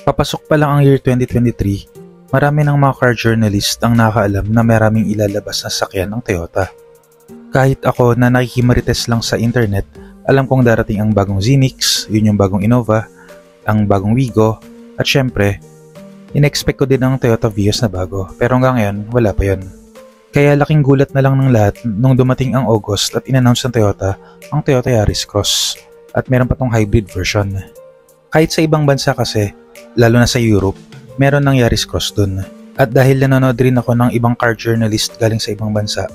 Papasok pa lang ang year 2023, marami ng mga car journalist ang nakakaalam na maraming ilalabas na sasakyan ng Toyota. Kahit ako na nakikimarites lang sa internet, alam kong darating ang bagong Zenix, yun yung bagong Innova, ang bagong Wigo, at syempre, in-expect ko din ang Toyota Vios na bago, pero hanggang ngayon, wala pa yun. Kaya laking gulat na lang ng lahat nung dumating ang August at in-announce ng Toyota ang Toyota Yaris Cross at meron pa tong hybrid version. Kahit sa ibang bansa kasi, lalo na sa Europe, meron ng Yaris Cross dun. At dahil nanonood rin ako ng ibang car journalist galing sa ibang bansa,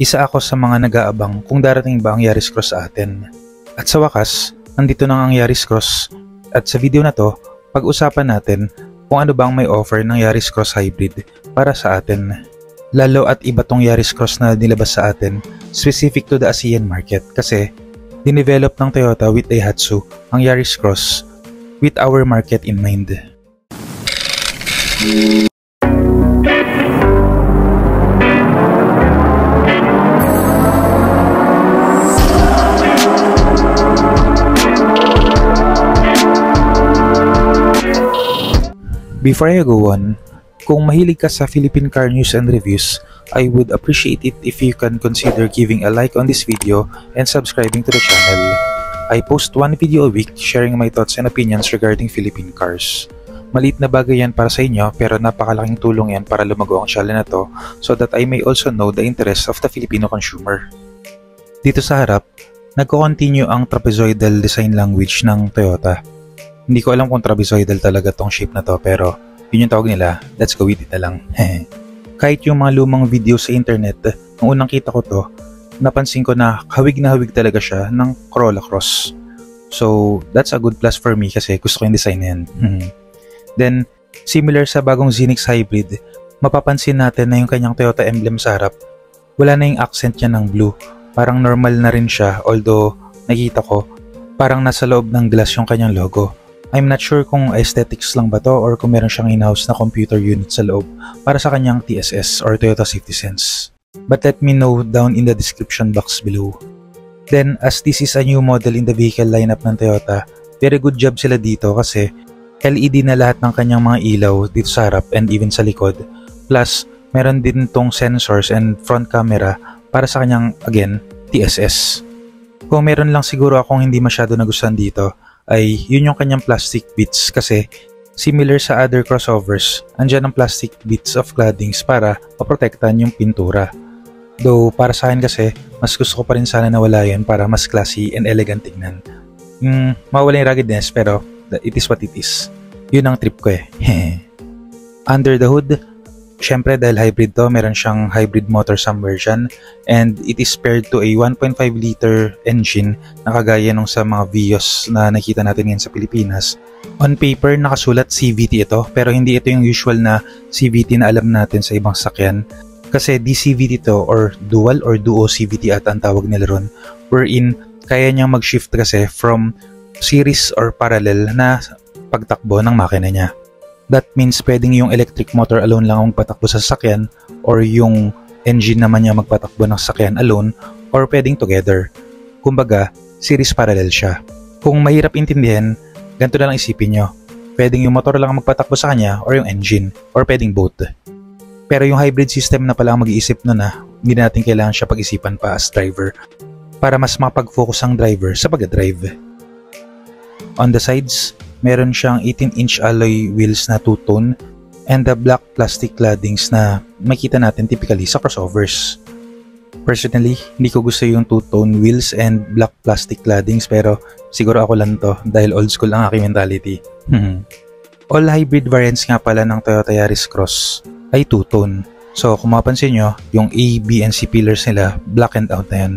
isa ako sa mga nag-aabang kung darating ba ang Yaris Cross sa atin. At sa wakas, nandito na ang Yaris Cross at sa video na to, pag-usapan natin kung ano bang may offer ng Yaris Cross Hybrid para sa atin. Lalo at iba tong Yaris Cross na nilabas sa atin, specific to the ASEAN market kasi dinevelop ng Toyota with Daihatsu ang Yaris Cross with our market in mind. Before I go on, kung mahilig ka sa Philippine car news and reviews, I would appreciate it if you can consider giving a like on this video and subscribing to the channel. I post one video a week sharing my thoughts and opinions regarding Philippine cars. Maliit na bagay yan para sa inyo pero napakalaking tulong yan para lumago ang channel na to so that I may also know the interests of the Filipino consumer. Dito sa harap, nagko-continue ang trapezoidal design language ng Toyota. Hindi ko alam kung trapezoidal talaga tong shape na to pero yun yung tawag nila, let's go with it na lang. Kahit yung mga lumang video sa internet, nung unang kita ko to, napansin ko na hawig talaga siya ng Corolla Cross. So, that's a good plus for me kasi gusto ko yung design na yan. Then, similar sa bagong Zenix Hybrid, mapapansin natin na yung kanyang Toyota emblem sa harap, wala na yung accent niya ng blue. Parang normal na rin siya, although nakita ko, parang nasa loob ng glass yung kanyang logo. I'm not sure kung aesthetics lang ba to or kung meron siyang in-house na computer unit sa loob para sa kanyang TSS or Toyota Safety Sense. But let me know down in the description box below. Then, as this is a new model in the vehicle lineup ng Toyota, very good job sila dito kasi LED na lahat ng kanyang mga ilaw dito sa harap and even sa likod. Plus, meron din tong sensors and front camera para sa kanyang, again, TSS. Kung meron lang siguro akong hindi masyado nagustuhan dito, ay yun yung kanyang plastic bits kasi similar sa other crossovers, andyan ang plastic bits of claddings para maprotektan yung pintura. Though para sa akin kasi, mas gusto ko pa rin sana na wala yun para mas classy and elegant tignan. Mawala yung ruggedness pero it is what it is. Yun ang trip ko eh. Under the hood, syempre dahil hybrid to, meron siyang hybrid motor some version and it is paired to a 1.5 liter engine na kagaya nung sa mga Vios na nakita natin ngayon sa Pilipinas. On paper, nakasulat CVT ito pero hindi ito yung usual na CVT na alam natin sa ibang sakyan kasi DCVT to or dual or duo CVT at ang tawag nila ron wherein kaya niyang mag-shift kasi from series or parallel na pagtakbo ng makina niya. That means pwedeng yung electric motor alone lang ang magpatakbo sa sasakyan or yung engine naman niya magpatakbo ng sasakyan alone or pwedeng together. Kumbaga, series parallel siya. Kung mahirap intindihan, ganito na lang isipin nyo. Pwedeng yung motor lang ang magpatakbo sa kanya or yung engine or pwedeng both. Pero yung hybrid system na pala ang mag-iisip nun hindi natin kailangan siya pag-isipan pa as driver para mas makapag-focus ang driver sa pag-drive. On the sides, meron siyang 18-inch alloy wheels na two-tone and the black plastic claddings na makita natin typically sa crossovers. Personally, hindi ko gusto yung two-tone wheels and black plastic claddings pero siguro ako lang to dahil old school ang aking mentality. All hybrid variants nga pala ng Toyota Yaris Cross ay two-tone. So kung mapansin nyo, yung A, B, and C pillars nila black and out na yun.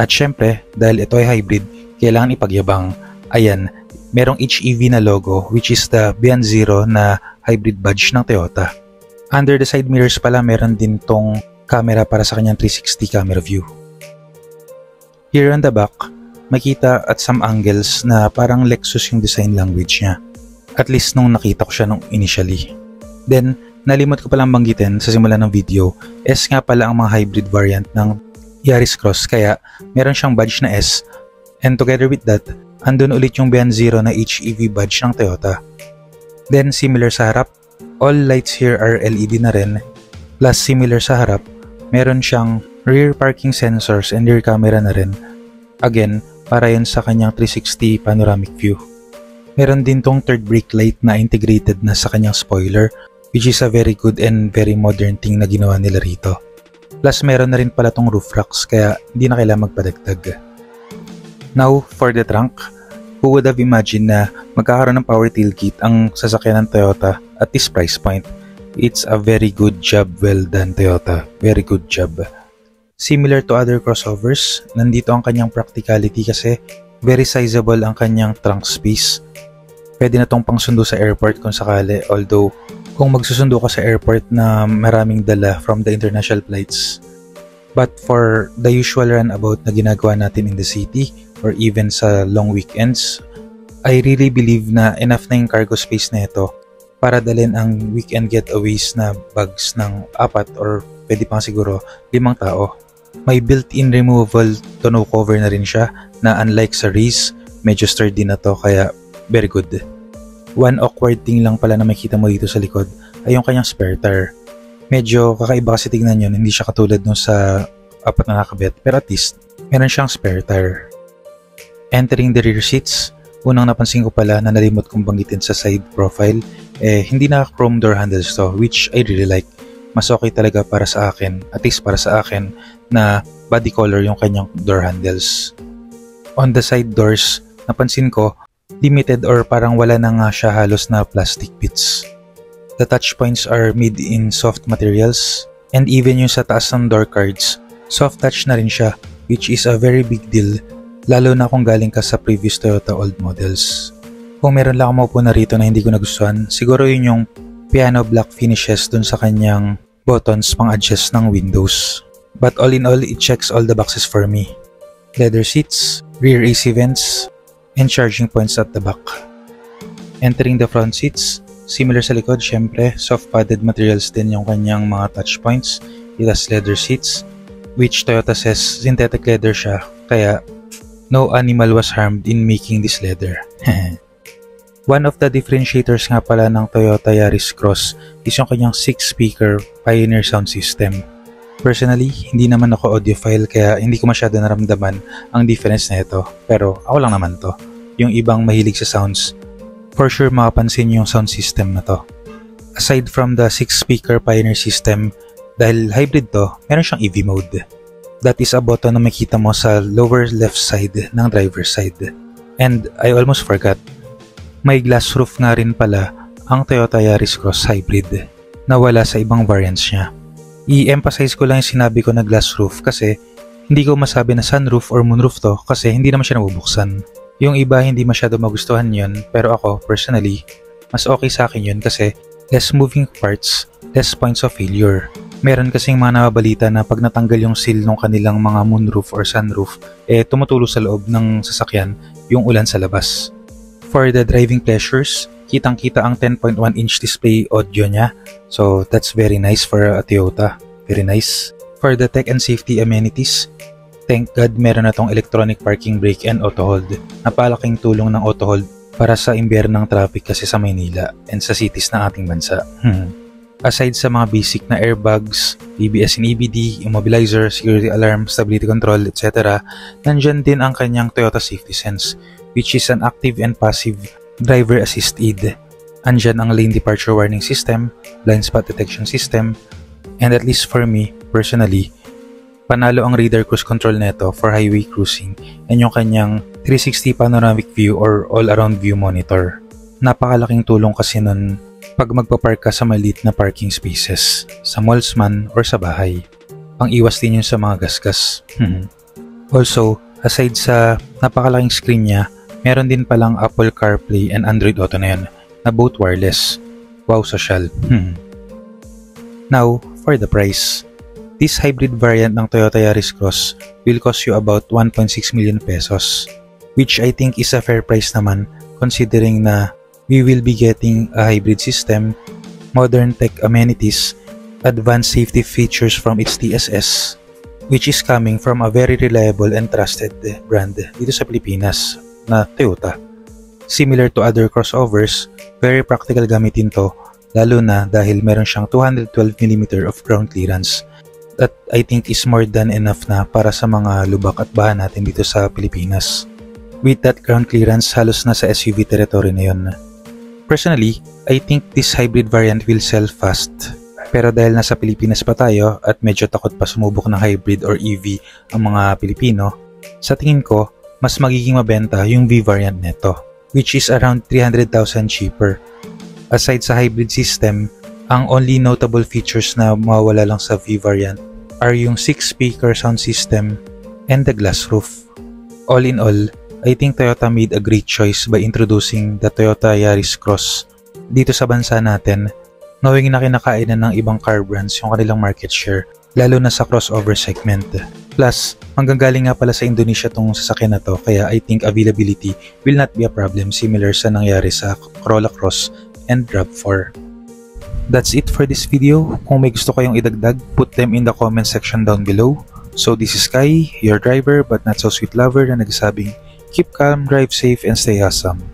At syempre, dahil ito ay hybrid, kailangan ipagyabang. Ayan, merong HEV na logo which is the Beyond Zero na hybrid badge ng Toyota. Under the side mirrors pala meron din tong camera para sa kanyang 360 camera view. Here on the back, makita at some angles na parang Lexus yung design language niya. At least nung nakita ko siya nung initially. Then, nalimot ko palang banggitin sa simula ng video, S nga pala ang mga hybrid variant ng Yaris Cross kaya meron siyang badge na S and together with that, andun ulit yung Beyond Zero na HEV badge ng Toyota. Then similar sa harap, all lights here are LED na rin. Plus similar sa harap, meron siyang rear parking sensors and rear camera na rin. Again, para yan sa kanyang 360 panoramic view. Meron din tong third brake light na integrated na sa kanyang spoiler, which is a very good and very modern thing na ginawa nila rito. Plus meron na rin pala tong roof racks kaya hindi na kailangan magpadagdag. Now, for the trunk, who would have imagined na magkakaroon ng power tailgate ang sasakyan ng Toyota at this price point? It's a very good job, well done Toyota, very good job. Similar to other crossovers, nandito ang kanyang practicality kasi very sizable ang kanyang trunk space. Pwede na tong pangsundo sa airport kung sakali, although kung magsusundo ka sa airport na maraming dala from the international flights. But for the usual runabout na ginagawa natin in the city or even sa long weekends, I really believe na enough na yung cargo space na ito para dalhin ang weekend getaways na bags ng 4 or pwede pang siguro 5 tao. May built-in removable tonneau cover na rin siya na unlike sa Reese, medyo sturdy na to kaya very good. One awkward thing lang pala na makita mo dito sa likod ay yung kanyang spare tire. Medyo kakaiba kasi tignan yun, hindi siya katulad nung sa 4 na nakabit, pero at least meron siyang spare tire. Entering the rear seats, unang napansin ko pala na nalimot kong banggitin sa side profile, hindi na chrome door handles to, which I really like. Mas okay talaga para sa akin, at least para sa akin, na body color yung kanyang door handles. On the side doors, napansin ko, limited or parang wala na nga siya halos na plastic bits. The touch points are made in soft materials and even yung sa taas ng door cards, soft touch na rin siya, which is a very big deal lalo na kung galing ka sa previous Toyota old models. Kung meron lang ako maupo na rito na hindi ko nagustuhan, siguro yun yung piano black finishes dun sa kanyang buttons pang adjust ng windows. But all in all, it checks all the boxes for me. Leather seats, rear AC vents, and charging points at the back. Entering the front seats, similar sa likod, syempre, soft padded materials din yung kanyang mga touch points. It has leather seats, which Toyota says synthetic leather siya, kaya no animal was harmed in making this leather. One of the differentiators nga pala ng Toyota Yaris Cross is yung kanyang 6-speaker Pioneer sound system. Personally, hindi naman ako audiophile kaya hindi ko masyado naramdaman ang difference na ito. Pero ako lang naman to. Yung ibang mahilig sa sounds, for sure makapansin yung sound system na to. Aside from the 6-speaker Pioneer system, dahil hybrid to, meron siyang EV mode. That is a button na makita mo sa lower left side ng driver's side. And I almost forgot, may glass roof nga rin pala ang Toyota Yaris Cross Hybrid na wala sa ibang variants niya. I-emphasize ko lang yung sinabi ko na glass roof kasi hindi ko masabi na sunroof or moonroof to kasi hindi naman siya nabubuksan. Yung iba hindi masyado magustuhan yun pero ako personally mas okay sa akin yun kasi less moving parts, less points of failure. Meron kasing mga nababalita na pag natanggal yung seal ng kanilang mga moonroof or sunroof tumutulo sa loob ng sasakyan yung ulan sa labas. For the driving pleasures, kitang-kita ang 10.1-inch display audio niya. So, that's very nice for a Toyota. Very nice. For the tech and safety amenities, thank God meron na tong electronic parking brake and auto hold. Napalaking tulong ng auto hold para sa imbernang traffic kasi sa Maynila and sa cities ng ating bansa. Aside sa mga basic na airbags, ABS and EBD, immobilizer, security alarm, stability control, etc., nandyan din ang kanyang Toyota Safety Sense, which is an active and passive driver assist aid. Andyan ang lane departure warning system, blind spot detection system, and at least for me, personally, panalo ang radar cruise control neto for highway cruising and yung kanyang 360 panoramic view or all-around view monitor. Napakalaking tulong kasi nun pag magpapark ka sa maliit na parking spaces, sa malls man or sa bahay. Pang iwas din yun sa mga gasgas. Also, aside sa napakalaking screen niya, meron din palang Apple CarPlay and Android Auto na yun, na both wireless. Wow, social. Now, for the price. This hybrid variant ng Toyota Yaris Cross will cost you about 1.6 million pesos, which I think is a fair price naman considering na we will be getting a hybrid system, modern tech amenities, advanced safety features from its TSS, which is coming from a very reliable and trusted brand dito sa Pilipinas na Toyota. Similar to other crossovers, very practical gamitin to, lalo na dahil meron siyang 212mm of ground clearance. That I think is more than enough na para sa mga lubak at baha natin dito sa Pilipinas. With that ground clearance, halos na sa SUV territory na yun. Personally, I think this hybrid variant will sell fast. Pero dahil nasa Pilipinas pa tayo at medyo takot pa sumubok ng hybrid or EV ang mga Pilipino, sa tingin ko, mas magiging mabenta yung V variant neto, which is around 300,000 cheaper. Aside sa hybrid system, ang only notable features na mawawala lang sa V variant are yung 6-speaker sound system and the glass roof. All in all, I think Toyota made a great choice by introducing the Toyota Yaris Cross dito sa bansa natin, knowing na kinakainan ng ibang car brands yung kanilang market share, lalo na sa crossover segment. Plus, manggagaling nga pala sa Indonesia tong sasakyan na to, kaya I think availability will not be a problem similar sa nangyari sa Corolla Cross and RAV4. That's it for this video. Kung may gusto kayong idagdag, put them in the comment section down below. So this is Kai, your driver but not so sweet lover na nagsasabing, keep calm, drive safe, and stay awesome.